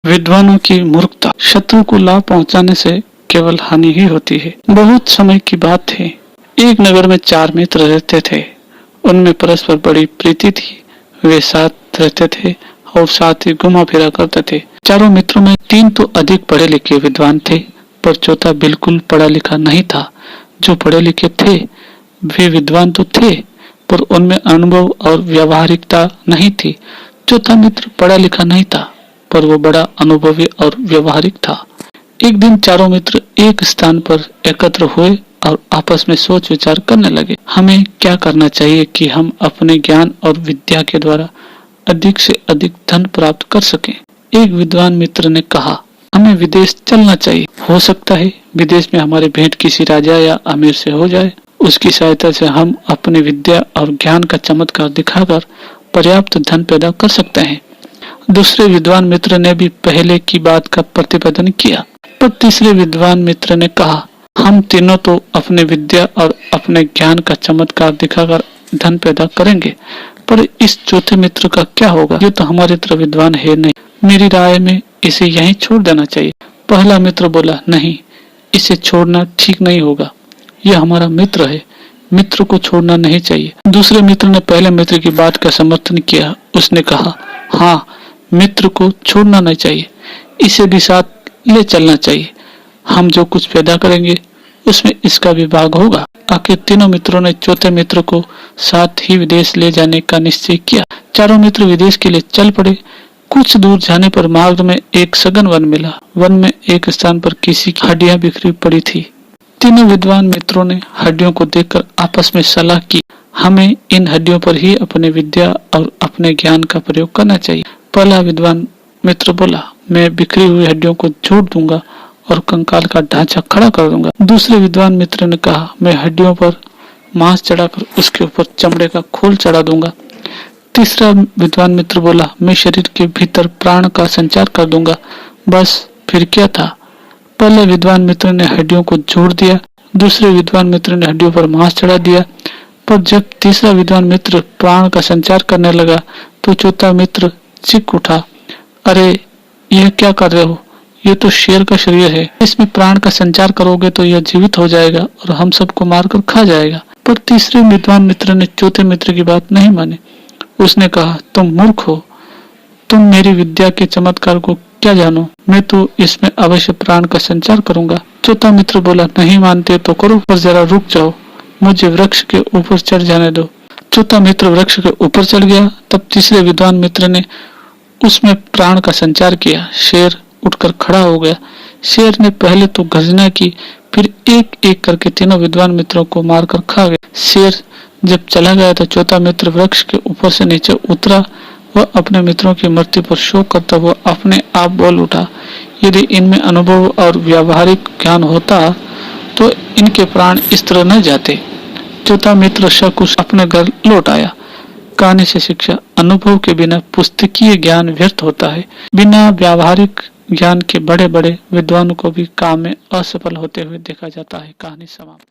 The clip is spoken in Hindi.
विद्वानों की मूर्खता। शत्रु को लाभ पहुंचाने से केवल हानि ही होती है। बहुत समय की बात थी। एक नगर में 4 मित्र रहते थे। उनमें परस्पर बड़ी प्रीति थी। वे साथ रहते थे और साथ ही घुमा फिरा करते थे। चारों मित्रों में 3 तो अधिक पढ़े लिखे विद्वान थे, पर चौथा बिल्कुल पढ़ा लिखा नहीं था। जो पढ़े लिखे थे वे विद्वान तो थे, पर उनमें अनुभव और व्यावहारिकता नहीं थी। चौथा मित्र पढ़ा लिखा नहीं था, पर वो बड़ा अनुभवी और व्यवहारिक था। एक दिन चारों मित्र एक स्थान पर एकत्र हुए और आपस में सोच विचार करने लगे। हमें क्या करना चाहिए कि हम अपने ज्ञान और विद्या के द्वारा अधिक से अधिक धन प्राप्त कर सकें। एक विद्वान मित्र ने कहा, हमें विदेश चलना चाहिए। हो सकता है विदेश में हमारी भेंट किसी राजा या अमीर से हो जाए। उसकी सहायता से हम अपनी विद्या और ज्ञान का चमत्कार दिखाकर पर्याप्त धन पैदा कर सकते हैं। दूसरे विद्वान मित्र ने भी पहले की बात का प्रतिपादन किया, पर तीसरे विद्वान मित्र ने कहा, हम तीनों तो अपने विद्या और अपने ज्ञान का चमत्कार दिखाकर धन पैदा करेंगे, पर इस चौथे मित्र का क्या होगा? ये तो हमारी तरह विद्वान है नहीं। मेरी राय में इसे यहीं छोड़ देना चाहिए। पहला मित्र बोला, नहीं, इसे छोड़ना ठीक नहीं होगा। यह हमारा मित्र है, मित्र को छोड़ना नहीं चाहिए। दूसरे मित्र ने पहले मित्र की बात का समर्थन किया। उसने कहा, हाँ, मित्र को छोड़ना नहीं चाहिए, इसे भी साथ ले चलना चाहिए। हम जो कुछ पैदा करेंगे उसमें इसका भी भाग होगा। आखिर तीनों मित्रों ने चौथे मित्र को साथ ही विदेश ले जाने का निश्चय किया। चारों मित्र विदेश के लिए चल पड़े। कुछ दूर जाने पर मार्ग में एक सघन वन मिला। वन में एक स्थान पर किसी की हड्डियां बिखरी पड़ी थी। तीनों विद्वान मित्रों ने हड्डियों को देखकर आपस में सलाह की, हमें इन हड्डियों पर ही अपने विद्या और अपने ज्ञान का प्रयोग करना चाहिए। पहला विद्वान मित्र बोला, मैं बिखरी हुई हड्डियों को जोड़ दूंगा और कंकाल का ढांचा खड़ा कर दूंगा। दूसरे विद्वान मित्र ने कहा, मैं हड्डियों पर मांस चढ़ाकर उसके ऊपर चमड़े का खोल चढ़ा दूंगा। तीसरा विद्वान मित्र बोला, मैं शरीर के भीतर प्राण का संचार कर दूंगा। बस फिर क्या था? पहले विद्वान मित्र ने हड्डियों को जोड़ दिया, दूसरे विद्वान मित्र ने हड्डियों पर मांस चढ़ा दिया। पर जब तीसरा विद्वान मित्र प्राण का संचार करने लगा तो चौथा मित्र चीख उठा, अरे यह क्या कर रहे हो? ये तो शेर का शरीर है, इसमें प्राण का संचार करोगे तो यह जीवित हो जाएगा और हम सबको मारकर खा जाएगा। पर तीसरे विद्वान मित्र ने चौथे मित्र की बात नहीं मानी। उसने कहा, तुम मूर्ख हो, तुम मेरी विद्या के चमत्कार को क्या जानो? मैं तो इसमें अवश्य प्राण का संचार करूंगा। चौथा मित्र बोला, नहीं मानते तो करो, पर जरा रुक जाओ, मुझे वृक्ष के ऊपर चढ़ जाने दो। चौथा मित्र वृक्ष के ऊपर चढ़ गया। तब तीसरे विद्वान मित्र ने उसमें प्राण का संचार किया। शेर उठकर खड़ा हो गया। शेर ने पहले तो गर्जना की, फिर एक एक करके तीनों विद्वान मित्रों को मारकर खा गया। शेर जब चला गया तो चौथा मित्र वृक्ष के ऊपर से नीचे उतरा। वह अपने मित्रों की मृत्यु पर शोक करता हुआ अपने आप बोल उठा, यदि इनमें अनुभव और व्यावहारिक ज्ञान होता तो इनके प्राण इस तरह न जाते। चौथा मित्र सकुश अपने घर लौट आया। कहानी से शिक्षा, अनुभव के बिना पुस्तकीय ज्ञान व्यर्थ होता है। बिना व्यावहारिक ज्ञान के बड़े बड़े विद्वानों को भी काम में असफल होते हुए देखा जाता है। कहानी समाप्त।